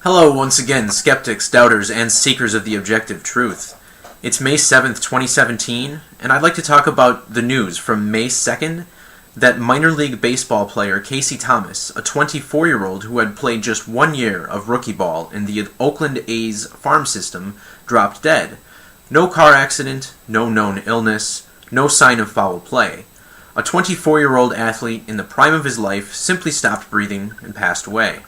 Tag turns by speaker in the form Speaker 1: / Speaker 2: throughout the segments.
Speaker 1: Hello once again, skeptics, doubters, and seekers of the objective truth. It's May 7th, 2017, and I'd like to talk about the news from May 2nd that minor league baseball player Casey Thomas, a 24-year-old who had played just 1 year of rookie ball in the Oakland A's farm system, dropped dead. No car accident, no known illness, no sign of foul play. A 24-year-old athlete in the prime of his life simply stopped breathing and passed away.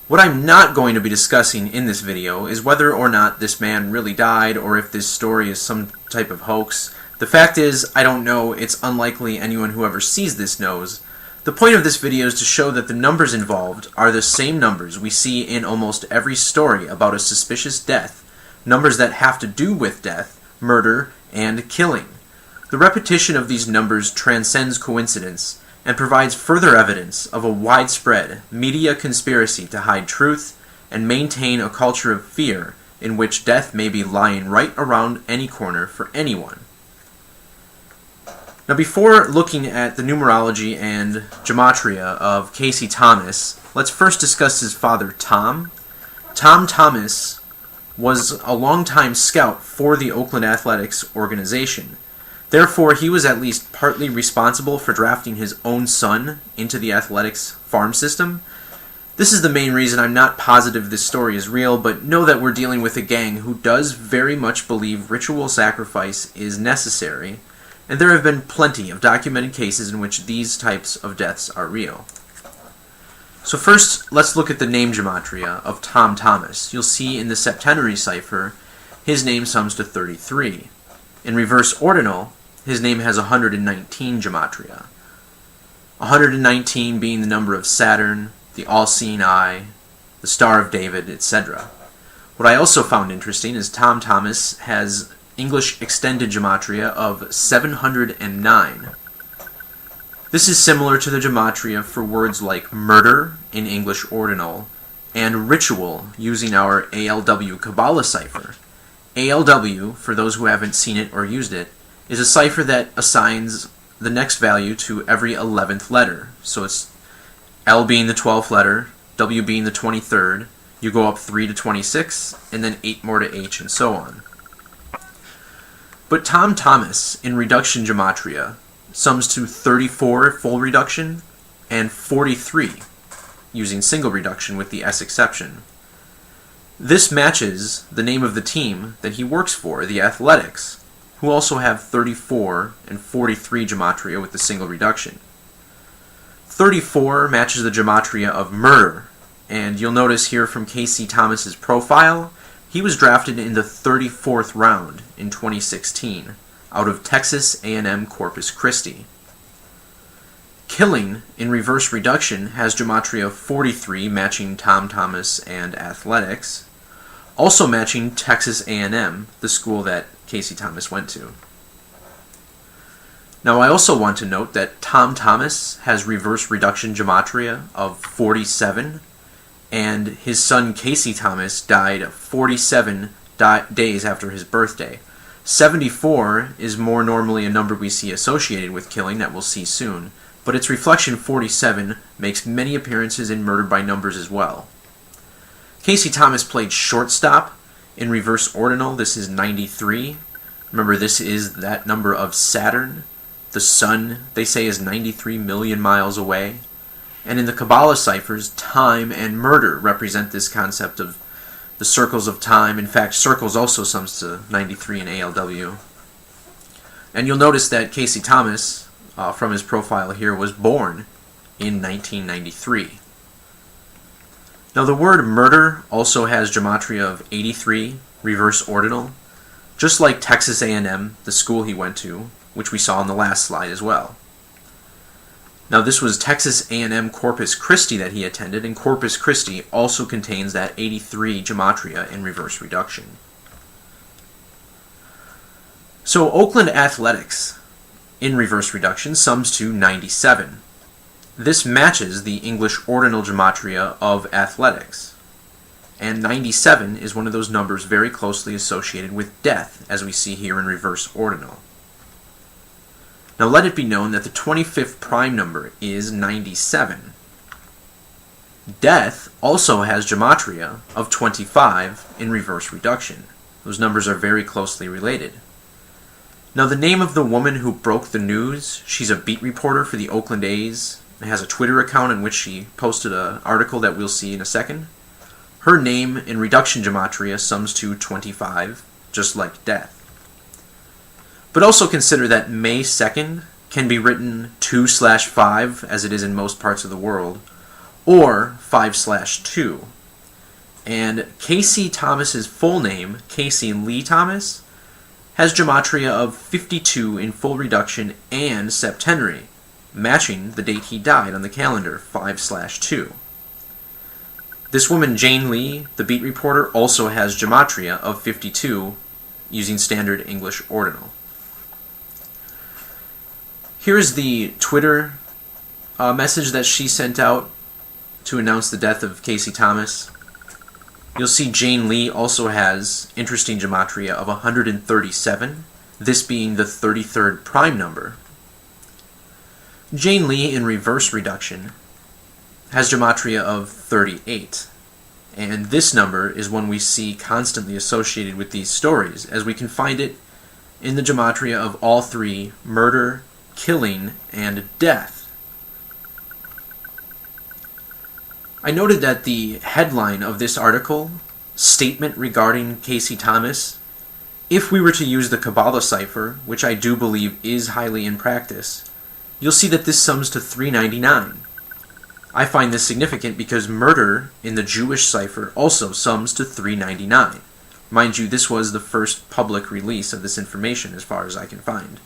Speaker 1: What I'm not going to be discussing in this video is whether or not this man really died or if this story is some type of hoax. The fact is, I don't know. It's unlikely anyone who ever sees this knows. The point of this video is to show that the numbers involved are the same numbers we see in almost every story about a suspicious death, numbers that have to do with death, murder, and killing. The repetition of these numbers transcends coincidence and provides further evidence of a widespread media conspiracy to hide truth and maintain a culture of fear in which death may be lying right around any corner for anyone. Now, before looking at the numerology and gematria of Casey Thomas, let's first discuss his father, Tom. Tom Thomas was a longtime scout for the Oakland Athletics organization. Therefore, he was at least partly responsible for drafting his own son into the Athletics farm system. This is the main reason I'm not positive this story is real, but know that we're dealing with a gang who does very much believe ritual sacrifice is necessary, and there have been plenty of documented cases in which these types of deaths are real. So first, let's look at the name gematria of Tom Thomas. You'll see in the septenary cipher, his name sums to 33. In reverse ordinal, his name has 119 gematria. 119 being the number of Saturn, the all-seeing eye, the Star of David, etc. What I also found interesting is Tom Thomas has English extended gematria of 709. This is similar to the gematria for words like murder in English ordinal and ritual using our ALW Kabbalah cipher. ALW, for those who haven't seen it or used it, is a cipher that assigns the next value to every 11th letter. So it's L being the 12th letter, W being the 23rd, you go up 3 to 26, and then 8 more to H, and so on. But Tom Thomas, in reduction gematria, sums to 34 full reduction and 43 using single reduction with the S exception. This matches the name of the team that he works for, the Athletics, who also have 34 and 43 gematria with the single reduction. 34 matches the gematria of murder, and you'll notice here from Casey Thomas's profile, he was drafted in the 34th round in 2016 out of Texas A&M Corpus Christi. Killing in reverse reduction has gematria 43 matching Tom Thomas and Athletics, also matching Texas A&M, the school that Casey Thomas went to. Now I also want to note that Tom Thomas has reverse reduction gematria of 47, and his son Casey Thomas died 47 days after his birthday. 74 is more normally a number we see associated with killing that we'll see soon, but its reflection 47 makes many appearances in Murdered by Numbers as well. Casey Thomas played shortstop in reverse ordinal. This is 93. Remember, this is that number of Saturn. The sun, they say, is 93 million miles away. And in the Kabbalah ciphers, time and murder represent this concept of the circles of time. In fact, circles also sums to 93 in ALW. And you'll notice that Casey Thomas, from his profile here, was born in 1993. Now the word murder also has gematria of 83, reverse ordinal, just like Texas A&M, the school he went to, which we saw in the last slide as well. Now this was Texas A&M Corpus Christi that he attended, and Corpus Christi also contains that 83 gematria in reverse reduction. So Oakland Athletics in reverse reduction sums to 97. This matches the English ordinal gematria of Athletics, and 97 is one of those numbers very closely associated with death, as we see here in reverse ordinal. Now let it be known that the 25th prime number is 97. Death also has gematria of 25 in reverse reduction. Those numbers are very closely related. Now, the name of the woman who broke the news, she's a beat reporter for the Oakland A's and has a Twitter account in which she posted an article that we'll see in a second. Her name in reduction gematria sums to 25, just like death. But also consider that May 2nd can be written 2/5, as it is in most parts of the world, or 5/2. And Casey Thomas's full name, Casey Lee Thomas, has gematria of 52 in full reduction and septenary, matching the date he died on the calendar, 5/2. This woman, Jane Lee, the beat reporter, also has gematria of 52 using standard English ordinal. Here's the Twitter message that she sent out to announce the death of Casey Thomas. You'll see Jane Lee also has interesting gematria of 137, this being the 33rd prime number. Jane Lee in reverse reduction has gematria of 38, and this number is one we see constantly associated with these stories, as we can find it in the gematria of all three: murder, killing, and death. I noted that the headline of this article, Statement Regarding Casey Thomas, if we were to use the Kabbalah cipher, which I do believe is highly in practice, you'll see that this sums to 399. I find this significant because murder in the Jewish cipher also sums to 399. Mind you, this was the first public release of this information as far as I can find.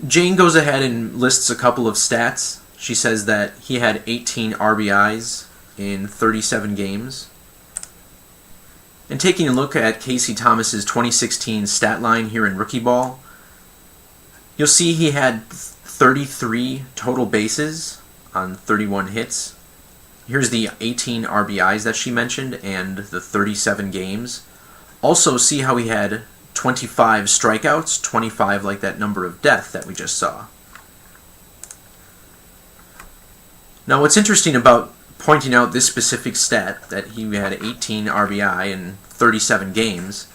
Speaker 1: Jane goes ahead and lists a couple of stats. She says that he had 18 RBIs in 37 games. And taking a look at Casey Thomas's 2016 stat line here in Rookie Ball, you'll see he had 33 total bases on 31 hits. Here's the 18 RBIs that she mentioned and the 37 games. Also see how he had 25 strikeouts, 25 like that number of death that we just saw. Now, what's interesting about pointing out this specific stat, that he had 18 RBI in 37 games,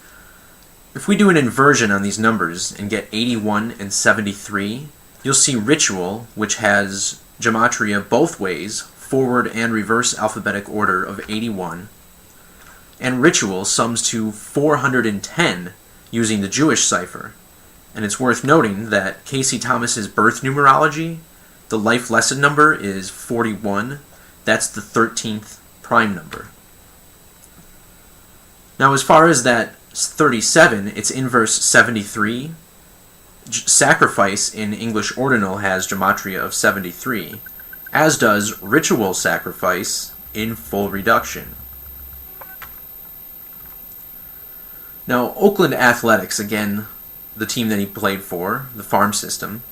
Speaker 1: if we do an inversion on these numbers and get 81 and 73, you'll see Ritual, which has gematria both ways, forward and reverse alphabetic order of 81, and Ritual sums to 410 using the Jewish cipher. And it's worth noting that Casey Thomas's birth numerology, the life lesson number is 41. That's the 13th prime number. Now, as far as that 37, its inverse 73. Sacrifice in English ordinal has gematria of 73, as does Ritual Sacrifice in full reduction. Now, Oakland Athletics, again, the team that he played for, the farm system,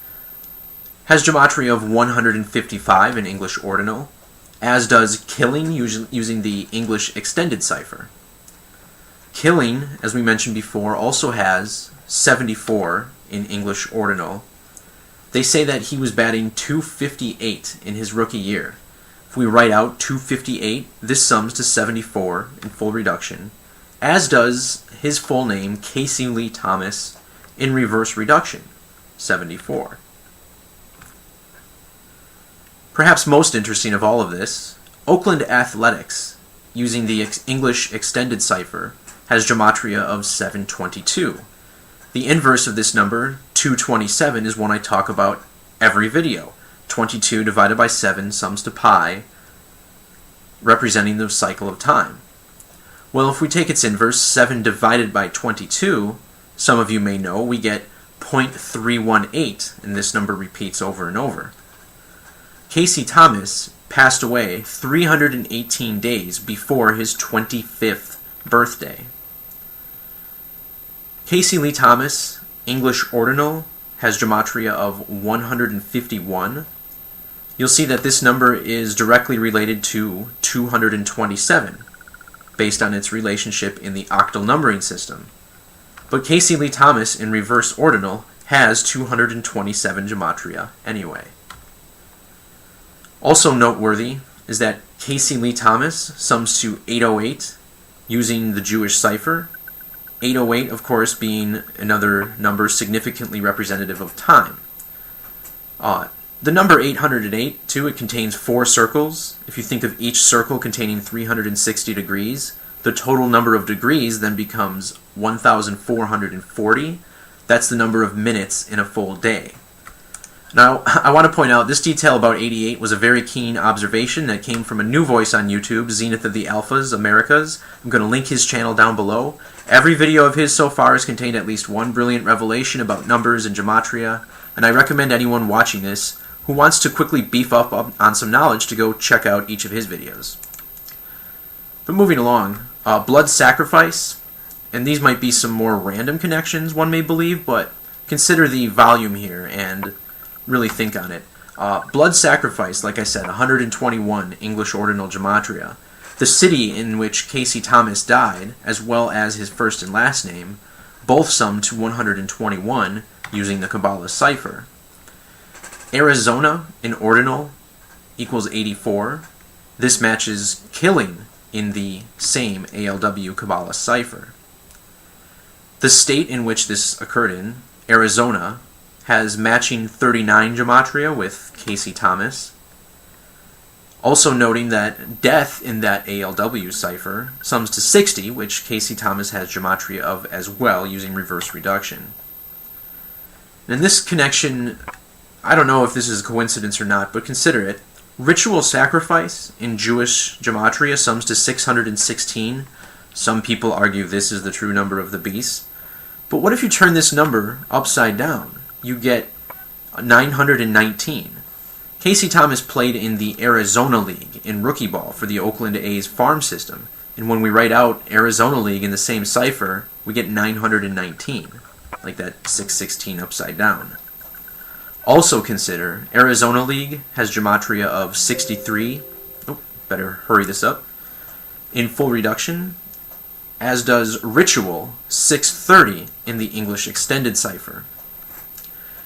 Speaker 1: has gematria of 155 in English ordinal, as does Killing using the English extended cipher. Killing, as we mentioned before, also has 74 in English ordinal. They say that he was batting .258 in his rookie year. If we write out .258, this sums to 74 in full reduction, as does his full name, Casey Lee Thomas, in reverse reduction, 74. Perhaps most interesting of all of this, Oakland Athletics, using the English extended cipher, has gematria of 722. The inverse of this number, 227, is one I talk about every video. 22 divided by 7 sums to pi, representing the cycle of time. Well, if we take its inverse, 7 divided by 22, some of you may know, we get .318, and this number repeats over and over. Casey Thomas passed away 318 days before his 25th birthday. Casey Lee Thomas, English ordinal, has gematria of 151. You'll see that this number is directly related to 227, based on its relationship in the octal numbering system. But Casey Lee Thomas in reverse ordinal has 227 gematria anyway. Also noteworthy is that Casey Lee Thomas sums to 808 using the Jewish cipher. 808, of course, being another number significantly representative of time. The number 808, too, it contains 4 circles. If you think of each circle containing 360 degrees, the total number of degrees then becomes 1,440. That's the number of minutes in a full day. Now, I want to point out this detail about 88 was a very keen observation that came from a new voice on YouTube, Zenith of the Alphas Americas. I'm going to link his channel down below. Every video of his so far has contained at least one brilliant revelation about numbers and gematria, and I recommend anyone watching this who wants to quickly beef up on some knowledge to go check out each of his videos. But moving along, blood sacrifice, and these might be some more random connections, one may believe, but consider the volume here and really think on it. Blood sacrifice, like I said, 121 English ordinal gematria. The city in which Casey Thomas died, as well as his first and last name, both sum to 121 using the Kabbalah cipher. Arizona in ordinal equals 84. This matches killing in the same ALW Kabbalah cipher. The state in which this occurred in, Arizona, has matching 39 gematria with Casey Thomas. Also noting that death in that ALW cipher sums to 60, which Casey Thomas has gematria of as well using reverse reduction. And this connection, I don't know if this is a coincidence or not, but consider it. Ritual sacrifice in Jewish gematria sums to 616. Some people argue this is the true number of the beast. But what if you turn this number upside down? You get 919. Casey Thomas played in the Arizona League in rookie ball for the Oakland A's farm system. And when we write out Arizona League in the same cipher, we get 919, like that 616 upside down. Also consider, Arizona League has gematria of 63, better hurry this up, in full reduction, as does Ritual 630 in the English extended cipher.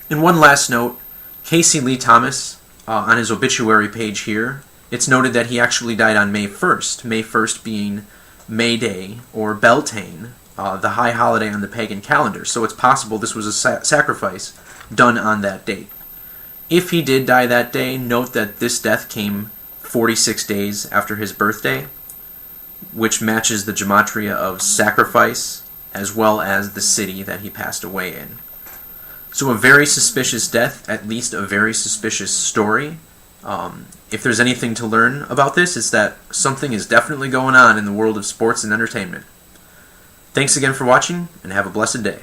Speaker 1: And one last note, Casey Lee Thomas, on his obituary page here, it's noted that he actually died on May 1st, May 1st being May Day, or Beltane, the high holiday on the pagan calendar, so it's possible this was a sacrifice done on that date. If he did die that day, note that this death came 46 days after his birthday, which matches the gematria of sacrifice as well as the city that he passed away in. So a very suspicious death, at least a very suspicious story. If there's anything to learn about this, it's that something is definitely going on in the world of sports and entertainment. Thanks again for watching, and have a blessed day.